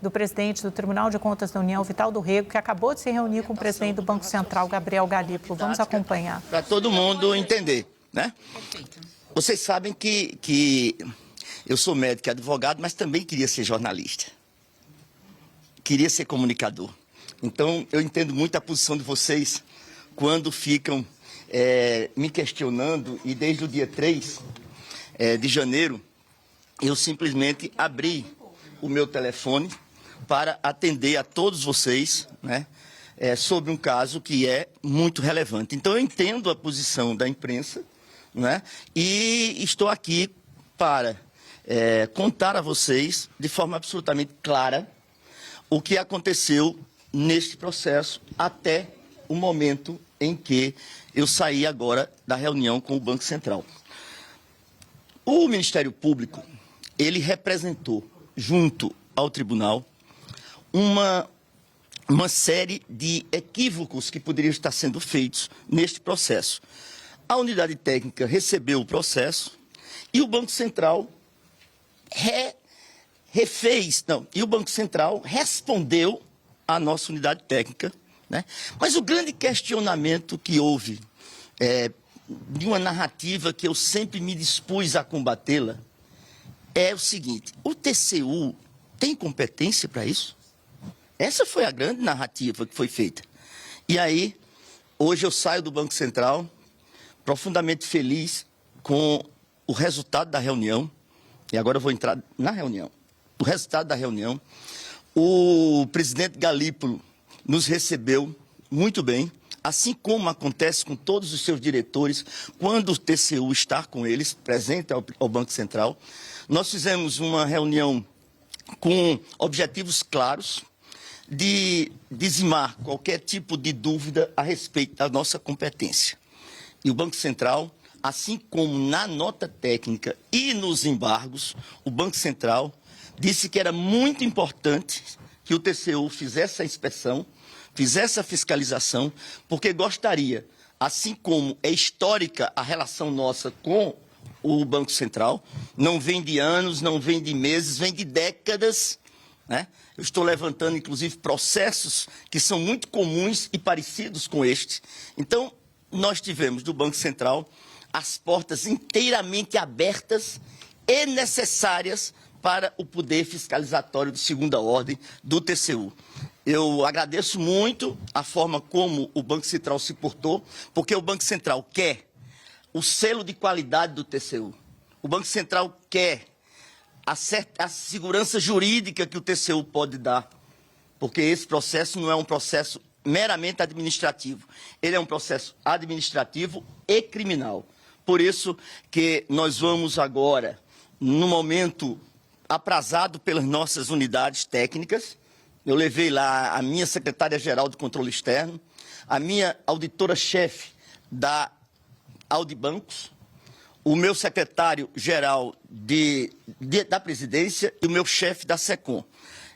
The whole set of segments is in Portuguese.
do presidente do Tribunal de Contas da União, Vital do Rego, que acabou de se reunir com o presidente do Banco Central, Gabriel Galípolo. Vamos acompanhar. Para todo mundo entender, né? Vocês sabem que eu sou médico e advogado, mas também queria ser jornalista. Queria ser comunicador. Então, eu entendo muito a posição de vocês quando ficam me questionando, e desde o dia 3 de janeiro, eu simplesmente abri o meu telefone para atender a todos vocês, né, sobre um caso que é muito relevante. Então, eu entendo a posição da imprensa, né, e estou aqui para contar a vocês, de forma absolutamente clara, o que aconteceu neste processo até o momento em que eu saí agora da reunião com o Banco Central. O Ministério Público, ele representou, junto ao tribunal, uma série de equívocos que poderiam estar sendo feitos neste processo. A unidade técnica recebeu o processo e o Banco Central e o Banco Central respondeu à nossa unidade técnica, né? Mas o grande questionamento que houve, de uma narrativa que eu sempre me dispus a combatê-la, é o seguinte: o TCU tem competência para isso? Essa foi a grande narrativa que foi feita. E aí, hoje eu saio do Banco Central profundamente feliz com o resultado da reunião, e agora eu vou entrar na reunião. O resultado da reunião, o presidente Galípolo nos recebeu muito bem, assim como acontece com todos os seus diretores, quando o TCU está com eles, presente ao Banco Central. Nós fizemos uma reunião com objetivos claros de dizimar qualquer tipo de dúvida a respeito da nossa competência. E o Banco Central, assim como na nota técnica e nos embargos, o Banco Central disse que era muito importante que o TCU fizesse a inspeção, fizesse a fiscalização, porque gostaria, assim como é histórica a relação nossa com o Banco Central, não vem de anos, não vem de meses, vem de décadas, né? Eu estou levantando, inclusive, processos que são muito comuns e parecidos com este. Então, nós tivemos do Banco Central as portas inteiramente abertas e necessárias para o poder fiscalizatório de segunda ordem do TCU. Eu agradeço muito a forma como o Banco Central se portou, porque o Banco Central quer o selo de qualidade do TCU. O Banco Central quer a segurança jurídica que o TCU pode dar, porque esse processo não é um processo meramente administrativo. Ele é um processo administrativo e criminal. Por isso que nós vamos agora, no momento aprazado pelas nossas unidades técnicas, eu levei lá a minha secretária-geral de controle externo, a minha auditora-chefe da Audibancos, o meu secretário-geral da presidência e o meu chefe da SECOM.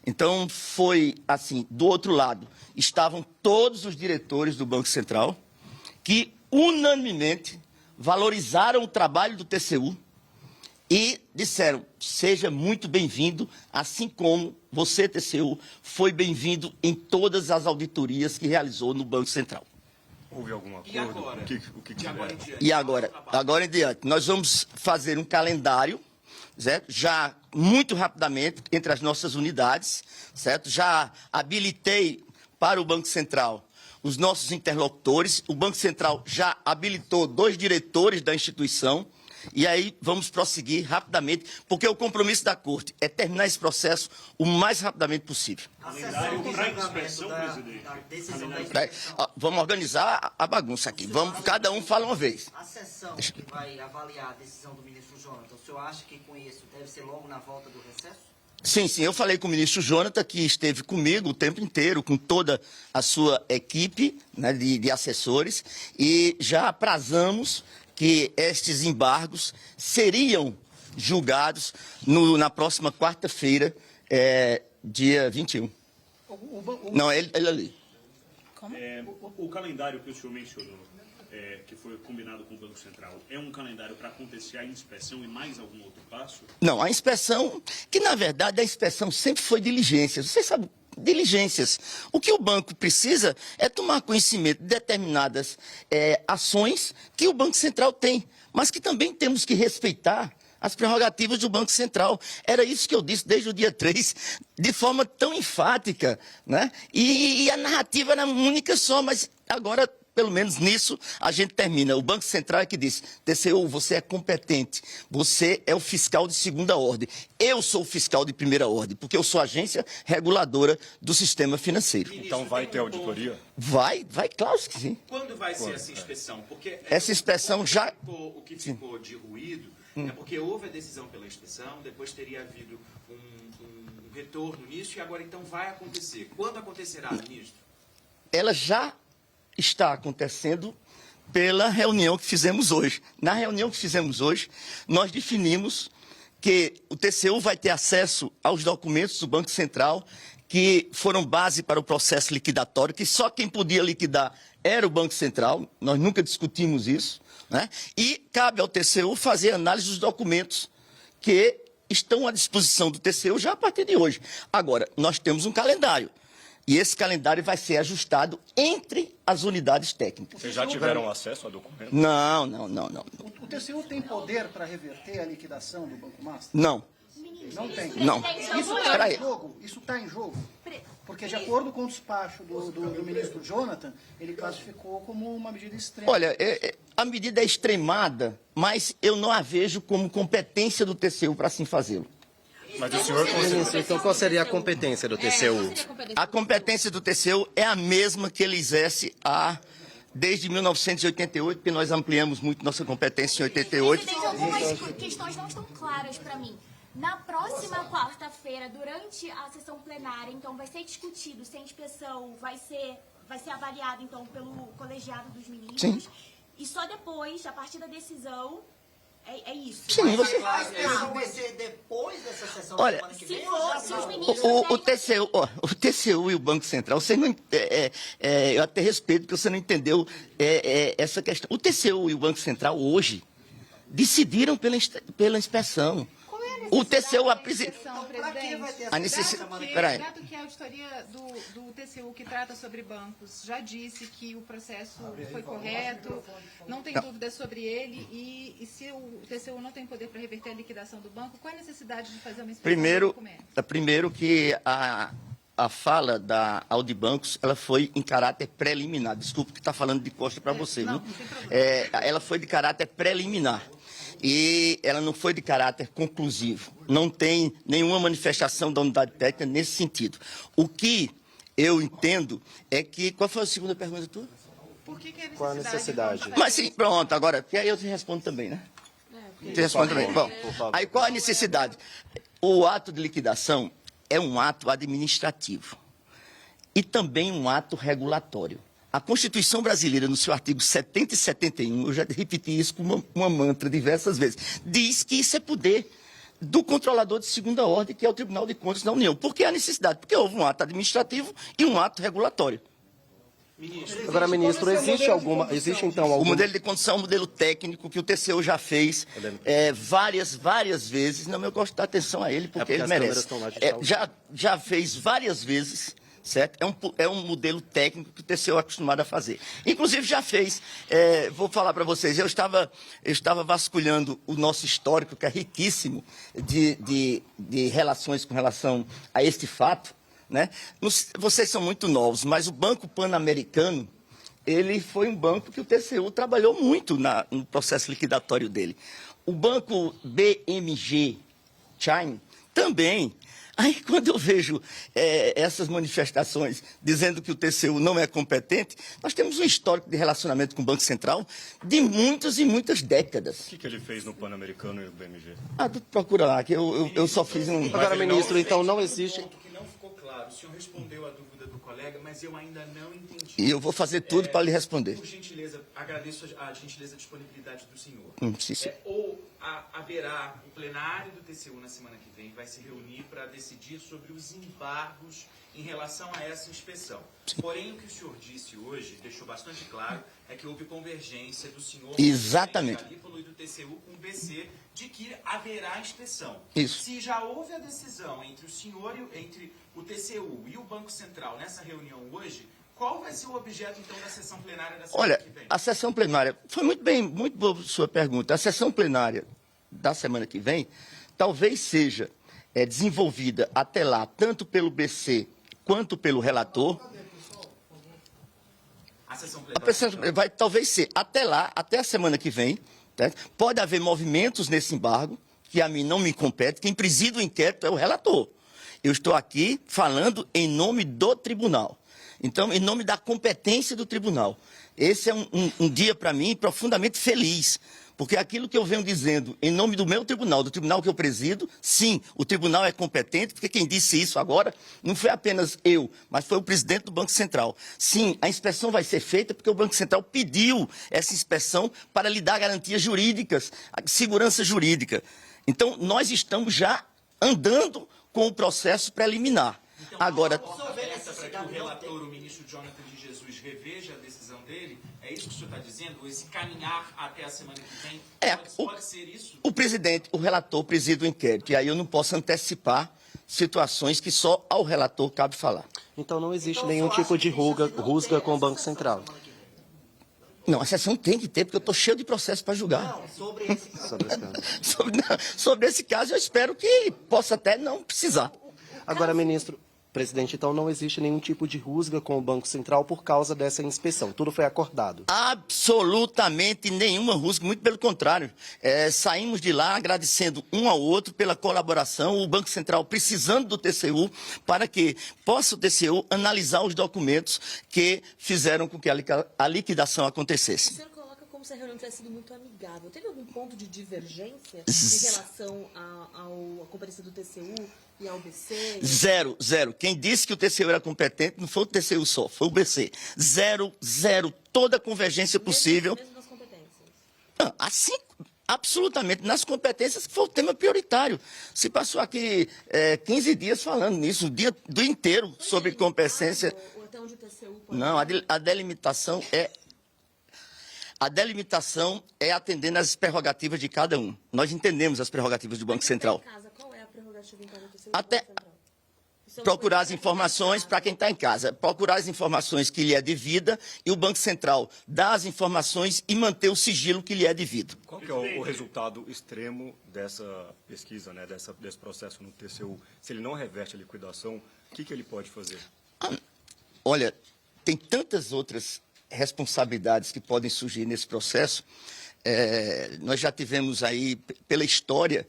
Então, foi assim, do outro lado, estavam todos os diretores do Banco Central, que unanimemente valorizaram o trabalho do TCU e disseram: seja muito bem-vindo, assim como você, TCU, foi bem-vindo em todas as auditorias que realizou no Banco Central. Houve algum acordo? E agora? O que e agora em diante, nós vamos fazer um calendário, certo? Já muito rapidamente entre as nossas unidades, certo? Já habilitei para o Banco Central os nossos interlocutores. O Banco Central já habilitou 2 diretores da instituição. E aí vamos prosseguir rapidamente, porque o compromisso da Corte é terminar esse processo o mais rapidamente possível. Calendário para inspeção, presidente. Vamos organizar a bagunça aqui. Vamos, cada um fala uma vez. A sessão que vai avaliar a decisão do ministro Jonathan, o senhor acha que com isso deve ser logo na volta do recesso? Sim, eu falei com o ministro Jonathan, que esteve comigo o tempo inteiro, com toda a sua equipe, né, de assessores, e já aprazamos que estes embargos seriam julgados na próxima quarta-feira, dia 21. Não, ele ali. O calendário que o senhor mencionou, que foi combinado com o Banco Central, é um calendário para acontecer a inspeção e mais algum outro passo? Não, a inspeção, que na verdade a inspeção sempre foi diligências. Você sabe, diligências. O que o banco precisa é tomar conhecimento de determinadas ações que o Banco Central tem, mas que também temos que respeitar as prerrogativas do Banco Central. Era isso que eu disse desde o dia 3, de forma tão enfática, né? E a narrativa era única só, mas agora, pelo menos nisso, a gente termina. O Banco Central é que diz: TCU, você é competente, você é o fiscal de segunda ordem. Eu sou o fiscal de primeira ordem, porque eu sou a agência reguladora do sistema financeiro. Então vai ter auditoria? Vai, claro que sim. Quando vai ser essa inspeção? Porque Essa inspeção já... O que ficou de ruído é porque houve a decisão pela inspeção, depois teria havido um retorno nisso e agora então vai acontecer. Quando acontecerá, ministro? Ela já está acontecendo pela reunião que fizemos hoje. Na reunião que fizemos hoje, nós definimos que o TCU vai ter acesso aos documentos do Banco Central que foram base para o processo liquidatório, que só quem podia liquidar era o Banco Central, nós nunca discutimos isso, né? E cabe ao TCU fazer análise dos documentos que estão à disposição do TCU já a partir de hoje. Agora, nós temos um calendário. E esse calendário vai ser ajustado entre as unidades técnicas. Vocês já tiveram acesso a documentos? Não. O TCU tem poder para reverter a liquidação do Banco Master? Não. Não tem. Não. Isso está em jogo? Porque, de acordo com o despacho do ministro Jonathan, ele classificou como uma medida extrema. Olha, a medida é extremada, mas eu não a vejo como competência do TCU para assim fazê-lo. Mas o senhor Ministro, então qual seria a competência do TCU? A competência do TCU é a mesma que ele exerce desde 1988, porque nós ampliamos muito nossa competência em 88. Presidente, algumas questões não estão claras para mim. Na próxima quarta-feira, durante a sessão plenária, então, vai ser discutido se a inspeção vai ser avaliada, então, pelo colegiado dos ministros. Sim. E só depois, a partir da decisão, é isso. Sim, você... Isso vai ser depois dessa sessão Olha, semana que vem? Se os ministros... o TCU e o Banco Central, você não, eu até respeito porque você não entendeu essa questão. O TCU e o Banco Central hoje decidiram pela inspeção. O TCU a necessidade. Peraí. Dado que a auditoria do TCU, que trata sobre bancos, já disse que o processo foi correto, não tem dúvidas sobre ele, e se o TCU não tem poder para reverter a liquidação do banco, qual é a necessidade de fazer uma inspeção do documento? Primeiro que a fala da Audibancos, ela foi em caráter preliminar. Desculpe que está falando de costa para você, não, viu? não tem problema. Ela foi de caráter preliminar. E ela não foi de caráter conclusivo. Não tem nenhuma manifestação da unidade técnica nesse sentido. O que eu entendo é que... Qual foi a segunda pergunta tua? Por que é Qual a necessidade? Mas sim, pronto, agora, porque aí eu te respondo também, né? Te respondo também. Bom, aí qual a necessidade? O ato de liquidação é um ato administrativo e também um ato regulatório. A Constituição brasileira, no seu artigo 70 e 71, eu já repeti isso com uma mantra diversas vezes, diz que isso é poder do controlador de segunda ordem, que é o Tribunal de Contas da União. Por que a necessidade? Porque houve um ato administrativo e um ato regulatório. Agora, ministro, existe então alguma... O modelo de condução é um modelo técnico que o TCU já fez várias vezes. Não, eu gosto de dar atenção a ele porque ele merece. Já fez várias vezes. Certo? É um modelo técnico que o TCU é acostumado a fazer. Inclusive já fez, vou falar para vocês, eu estava vasculhando o nosso histórico, que é riquíssimo de relações com relação a este fato, né? Vocês são muito novos, mas o Banco Pan-Americano, ele foi um banco que o TCU trabalhou muito no processo liquidatório dele. O Banco BMG Chime também. Aí, quando eu vejo essas manifestações dizendo que o TCU não é competente, nós temos um histórico de relacionamento com o Banco Central de muitas e muitas décadas. O que ele fez no Pan-Americano e no BMG? Procura lá, que eu só fiz um... Agora, ministro, então não existe... Um ponto que não ficou claro. O senhor respondeu a dúvida do colega, mas eu ainda não entendi. E eu vou fazer tudo para lhe responder. Por gentileza, agradeço a gentileza e a disponibilidade do senhor. Sim. Haverá o plenário do TCU na semana que vem, vai se reunir para decidir sobre os embargos em relação a essa inspeção. Porém, o que o senhor disse hoje deixou bastante claro é que houve convergência do senhor Exatamente. Galípolo e do TCU com o BC de que haverá inspeção. Isso. Se já houve a decisão entre o senhor, entre o TCU e o Banco Central nessa reunião hoje, qual vai ser o objeto, então, da sessão plenária da semana Olha, que vem? a sessão plenária, foi muito boa sua pergunta. A sessão plenária da semana que vem talvez seja desenvolvida até lá, tanto pelo BC quanto pelo relator. A sessão A sessão vai talvez ser até lá, até a semana que vem. Tá? Pode haver movimentos nesse embargo, que a mim não me compete. Quem preside o inquérito é o relator. Eu estou aqui falando em nome do tribunal. Então, em nome da competência do tribunal. Esse é um dia, para mim, profundamente feliz. Porque aquilo que eu venho dizendo em nome do meu tribunal, do tribunal que eu presido, sim, o tribunal é competente, porque quem disse isso agora não foi apenas eu, mas foi o presidente do Banco Central. Sim, a inspeção vai ser feita porque o Banco Central pediu essa inspeção para lhe dar garantias jurídicas, segurança jurídica. Então, nós estamos já andando com o processo preliminar. Então, Agora, para que o relator, o ministro Jonathan de Jesus, reveja a decisão dele, é isso que o senhor está dizendo? Esse caminhar até a semana que vem, pode ser isso? O presidente, o relator preside o inquérito, e aí eu não posso antecipar situações que só ao relator cabe falar. Então não existe nenhum tipo de rusga com o Banco Central. Não, a sessão tem que ter, porque eu estou cheio de processo para julgar. Não, sobre esse caso. Sobre esse caso. Sobre esse caso, eu espero que possa até não precisar. Agora, ministro, presidente, então não existe nenhum tipo de rusga com o Banco Central por causa dessa inspeção. Tudo foi acordado. Absolutamente nenhuma rusga, muito pelo contrário. Saímos de lá agradecendo um ao outro pela colaboração, o Banco Central precisando do TCU para que possa o TCU analisar os documentos que fizeram com que a liquidação acontecesse. O senhor coloca como se a reunião tivesse sido muito amigável. Teve algum ponto de divergência em relação à comparência do TCU e ao BC? Zero. Quem disse que o TCU era competente não foi o TCU só, foi o BC. Zero. Toda a convergência possível. Mesmo nas competências? Assim, absolutamente, nas competências que foi o tema prioritário. Se passou aqui 15 dias falando nisso, o dia do inteiro sobre competência. Até onde o TCU pode... Não, a delimitação é atendendo às prerrogativas de cada um. Nós entendemos as prerrogativas do Banco Central. Qual é a prerrogativa então do TCU? Até procurar as informações para quem está em casa, procurar as informações que lhe é devida e o Banco Central dar as informações e manter o sigilo que lhe é devido. Qual que é o resultado extremo dessa pesquisa, né, desse processo no TCU? Se ele não reverte a liquidação, o que ele pode fazer? Olha, tem tantas outras responsabilidades que podem surgir nesse processo. Nós já tivemos aí, pela história,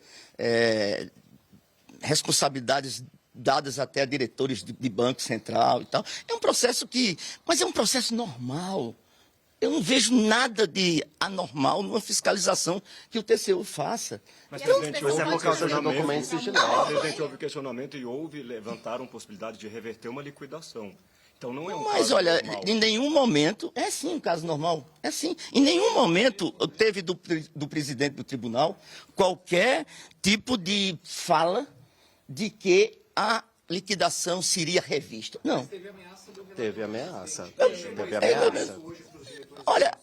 responsabilidades dadas até a diretores de Banco Central e tal. É um processo mas é um processo normal. Eu não vejo nada de anormal numa fiscalização que o TCU faça. Mas, presidente, Mas é por causa de documentos sigilosos. Presidente, houve questionamento e levantaram possibilidade de reverter uma liquidação. Então não é um Mas, caso olha, normal. em nenhum momento, é sim um caso normal, é sim. Em nenhum momento teve do presidente do tribunal qualquer tipo de fala de que a liquidação seria revista. Não. Teve ameaça. Olha,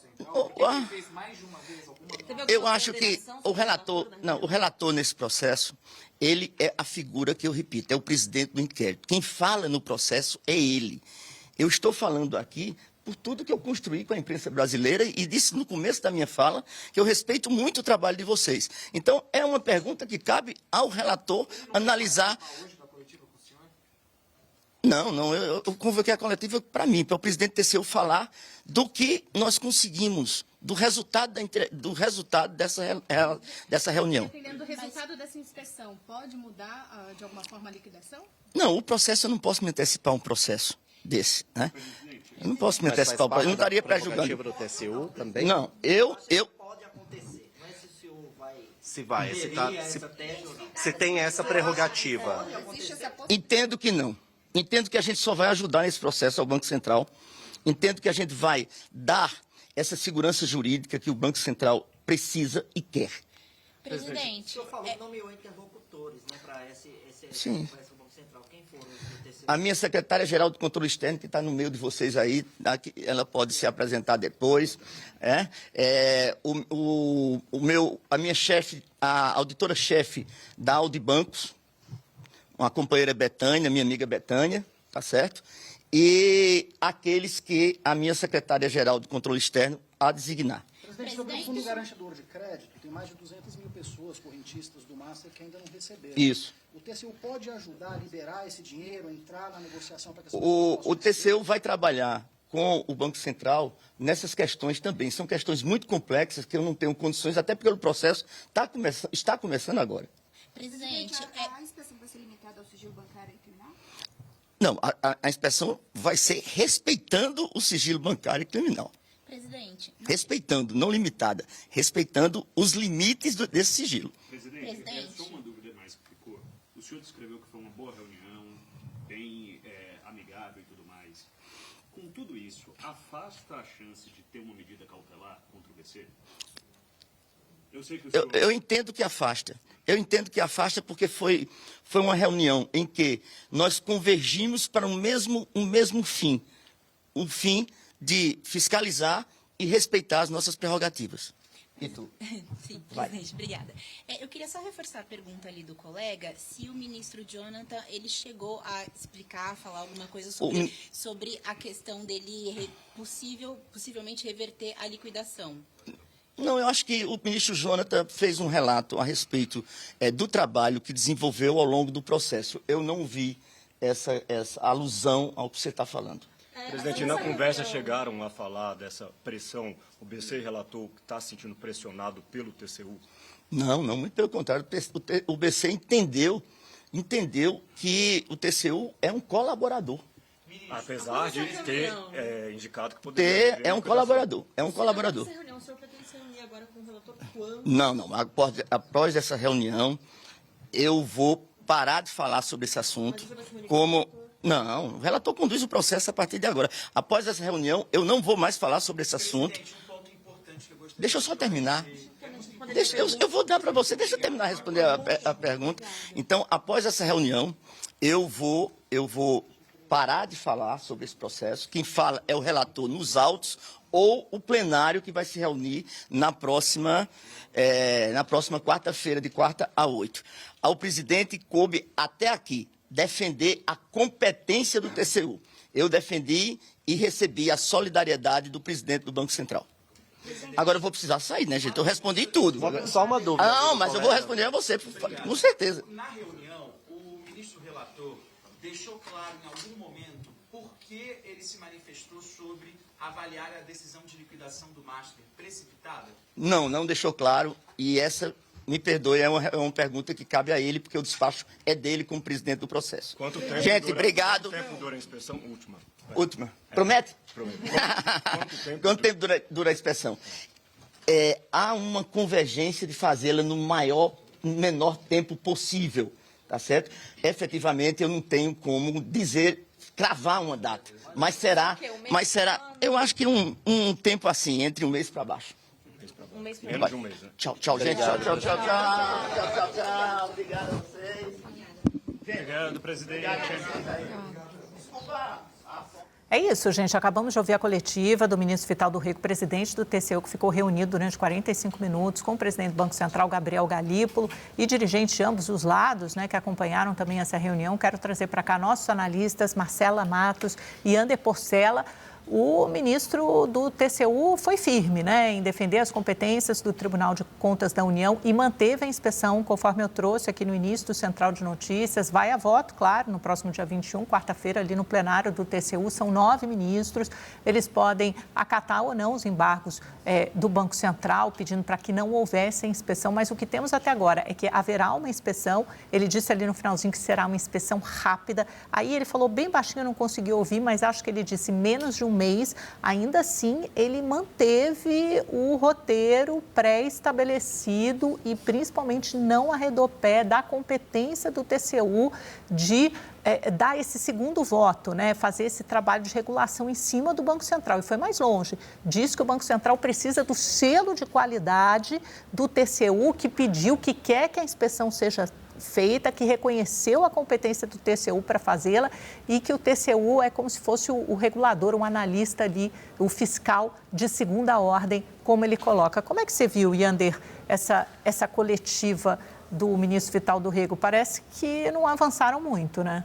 eu acho que o relator nesse processo, ele é a figura que eu repito, é o presidente do inquérito. Quem fala no processo é ele. Eu estou falando aqui por tudo que eu construí com a imprensa brasileira e disse no começo da minha fala que eu respeito muito o trabalho de vocês. Então, é uma pergunta que cabe ao relator analisar. Não, eu convoquei a coletiva para mim, para o presidente TCU falar do que nós conseguimos, do resultado dessa reunião. Dependendo do resultado dessa inspeção, pode mudar de alguma forma a liquidação? Não, o processo eu não posso me antecipar um processo desse, né? Eu não posso me antecipar, eu não estaria pré-julgando. Do TCU também? Não, Pode acontecer, não é se o senhor vai... Se tem essa prerrogativa. Entendo que não. Entendo que a gente só vai ajudar nesse processo ao Banco Central. Entendo que a gente vai dar essa segurança jurídica que o Banco Central precisa e quer. Presidente, O senhor falou que nomeou interlocutores, né, para esse Sim. Banco Central. Quem A minha secretária-geral do Controle Externo, que está no meio de vocês aí, ela pode se apresentar depois. A minha chefe, a auditora-chefe da Audibancos, uma companheira Betânia, minha amiga Betânia, tá certo? E aqueles que a minha secretária-geral do Controle Externo a designar. Presidente, sobre o Fundo Garantidor de Crédito, tem mais de 200 mil pessoas correntistas do Master que ainda não receberam. Isso. O TCU pode ajudar a liberar esse dinheiro, a entrar na negociação para que essa O TCU vai trabalhar com o Banco Central nessas questões também. São questões muito complexas que eu não tenho condições, até porque o processo está começando agora. Presidente, a inspeção vai ser limitada ao sigilo bancário e criminal? Não, a inspeção vai ser respeitando o sigilo bancário e criminal. Presidente. Respeitando, não limitada. Respeitando os limites desse sigilo. Presidente, só uma dúvida mais que ficou. O senhor descreveu que foi uma boa reunião, bem amigável e tudo mais. Com tudo isso, afasta a chance de ter uma medida cautelar contra o BC? Eu sei que o senhor... Eu entendo que afasta. Eu entendo que afasta porque foi uma reunião em que nós convergimos para um mesmo fim. O fim de fiscalizar e respeitar as nossas prerrogativas. E tu? Sim, presidente, obrigada. Eu queria só reforçar a pergunta ali do colega, se o ministro Jonathan, ele chegou a explicar, falar alguma coisa sobre a questão dele possivelmente reverter a liquidação. Não, eu acho que o ministro Jonathan fez um relato a respeito do trabalho que desenvolveu ao longo do processo. Eu não vi essa alusão ao que você está falando. Presidente, na conversa chegaram a falar dessa pressão. O BC relatou que está se sentindo pressionado pelo TCU. Não, muito pelo contrário. O BC entendeu que o TCU é um colaborador. Apesar de ter indicado que poderia... É um colaborador. Essa reunião, o senhor pretende se reunir agora com o relator quando? Não. Após essa reunião, eu vou parar de falar sobre esse assunto como... Não, o relator conduz o processo a partir de agora. Após essa reunião, eu não vou mais falar sobre esse assunto. Deixa eu só terminar. Eu vou dar para você, deixa eu terminar de responder a pergunta. Então, após essa reunião, eu vou parar de falar sobre esse processo. Quem fala é o relator nos autos ou o plenário que vai se reunir na próxima quarta-feira, de 4 a 8. Ao presidente coube até aqui defender a competência do TCU. Eu defendi e recebi a solidariedade do presidente do Banco Central. Agora eu vou precisar sair, né, gente? Eu respondi tudo. Só uma dúvida. Não, mas eu vou responder a você, com certeza. Na reunião, o ministro relator deixou claro em algum momento por que ele se manifestou sobre avaliar a decisão de liquidação do Master precipitada? Não deixou claro. E essa... Me perdoe, é uma pergunta que cabe a ele, porque o despacho é dele como presidente do processo. Quanto tempo Gente, obrigado. Quanto tempo dura a inspeção? Última. Promete? Prometo. Quanto tempo dura a inspeção? Há uma convergência de fazê-la no menor tempo possível, tá certo? Efetivamente, eu não tenho como cravar uma data, mas será, eu acho que um tempo assim, entre um mês para baixo. Menos de um mês, né? Tchau, gente. Tchau. Obrigado a vocês. Obrigado, presidente. É isso, gente. Acabamos de ouvir a coletiva do ministro Vital do Rego, presidente do TCU, que ficou reunido durante 45 minutos com o presidente do Banco Central, Gabriel Galípolo, e dirigentes de ambos os lados, né, que acompanharam também essa reunião. Quero trazer para cá nossos analistas, Marcela Matos e Ander Porcela. O ministro do TCU foi firme, né, em defender as competências do Tribunal de Contas da União e manteve a inspeção, conforme eu trouxe aqui no início do Central de Notícias. Vai a voto, claro, no próximo dia 21, quarta-feira, ali no plenário do TCU. São 9 ministros. Eles podem acatar ou não os embargos do Banco Central, pedindo para que não houvesse inspeção. Mas o que temos até agora é que haverá uma inspeção. Ele disse ali no finalzinho que será uma inspeção rápida. Aí ele falou bem baixinho, eu não consegui ouvir, mas acho que ele disse menos de um mês. Ainda assim, ele manteve o roteiro pré-estabelecido e principalmente não arredou pé da competência do TCU de dar esse segundo voto, né? Fazer esse trabalho de regulação em cima do Banco Central. E foi mais longe. Diz que o Banco Central precisa do selo de qualidade do TCU, que pediu, que quer que a inspeção seja feita, que reconheceu a competência do TCU para fazê-la e que o TCU é como se fosse o regulador, um analista ali, o fiscal de segunda ordem, como ele coloca. Como é que você viu, Yander, essa coletiva do ministro Vital do Rego? Parece que não avançaram muito, né?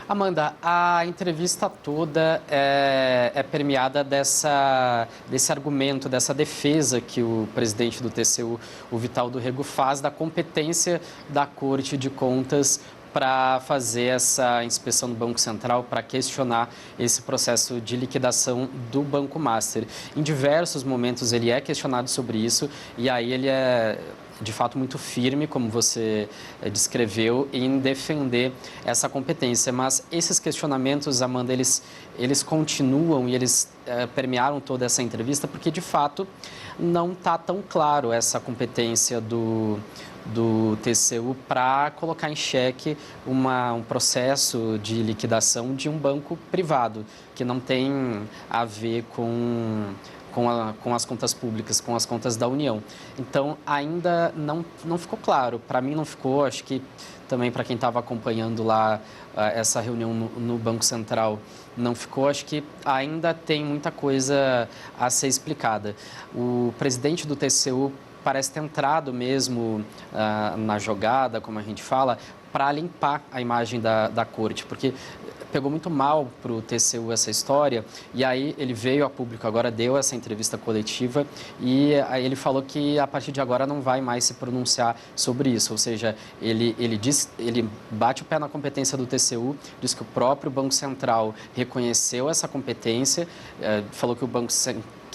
Amanda, a entrevista toda é permeada desse argumento, dessa defesa que o presidente do TCU, o Vital do Rego, faz da competência da Corte de Contas para fazer essa inspeção do Banco Central, para questionar esse processo de liquidação do Banco Master. Em diversos momentos ele é questionado sobre isso e aí ele é de fato muito firme, como você descreveu, em defender essa competência. Mas esses questionamentos, Amanda, eles continuam e eles permearam toda essa entrevista porque, de fato, não está tão claro essa competência do TCU para colocar em xeque um processo de liquidação de um banco privado, que não tem a ver com as contas públicas, com as contas da União. Então, ainda não ficou claro. Para mim não ficou, acho que também para quem estava acompanhando lá essa reunião no Banco Central, não ficou. Acho que ainda tem muita coisa a ser explicada. O presidente do TCU parece ter entrado mesmo na jogada, como a gente fala, para limpar a imagem da corte, porque pegou muito mal para o TCU essa história, e aí ele veio a público agora, deu essa entrevista coletiva, e aí ele falou que a partir de agora não vai mais se pronunciar sobre isso, ou seja, ele bate o pé na competência do TCU, diz que o próprio Banco Central reconheceu essa competência, falou que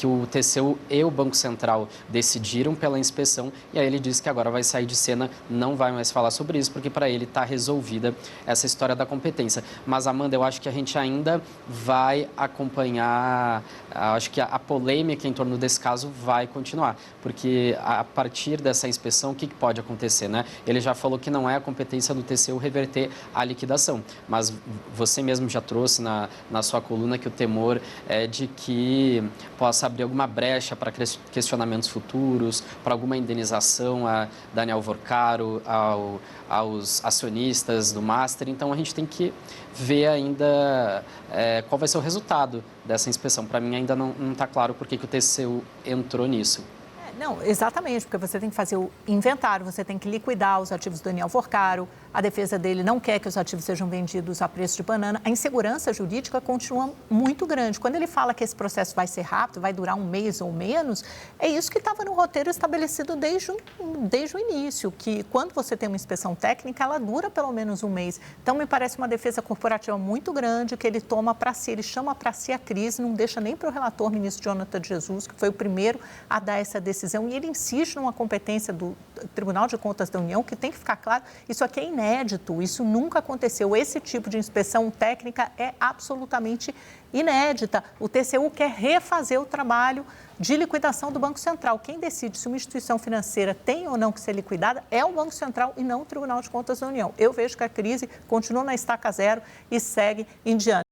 o TCU e o Banco Central decidiram pela inspeção, e aí ele disse que agora vai sair de cena, não vai mais falar sobre isso, porque para ele está resolvida essa história da competência. Mas, Amanda, eu acho que a gente ainda vai acompanhar, acho que a polêmica em torno desse caso vai continuar, porque a partir dessa inspeção, o que pode acontecer, né? Ele já falou que não é a competência do TCU reverter a liquidação, mas você mesmo já trouxe na sua coluna que o temor é de que possa abrir alguma brecha para questionamentos futuros, para alguma indenização a Daniel Vorcaro, aos acionistas do Master. Então, a gente tem que ver ainda qual vai ser o resultado dessa inspeção. Para mim, ainda não está claro por que o TCU entrou nisso. Não, exatamente, porque você tem que fazer o inventário, você tem que liquidar os ativos do Daniel Vorcaro, a defesa dele não quer que os ativos sejam vendidos a preço de banana, a insegurança jurídica continua muito grande. Quando ele fala que esse processo vai ser rápido, vai durar um mês ou menos, é isso que estava no roteiro estabelecido desde o início, que quando você tem uma inspeção técnica, ela dura pelo menos um mês. Então, me parece uma defesa corporativa muito grande, que ele toma para si, ele chama para si a crise, não deixa nem para o relator, ministro Jonathan de Jesus, que foi o primeiro a dar essa decisão, e ele insiste numa competência do Tribunal de Contas da União, que tem que ficar claro, isso aqui é inédito, isso nunca aconteceu, esse tipo de inspeção técnica é absolutamente inédita. O TCU quer refazer o trabalho de liquidação do Banco Central. Quem decide se uma instituição financeira tem ou não que ser liquidada é o Banco Central e não o Tribunal de Contas da União. Eu vejo que a crise continua na estaca zero e segue em diante.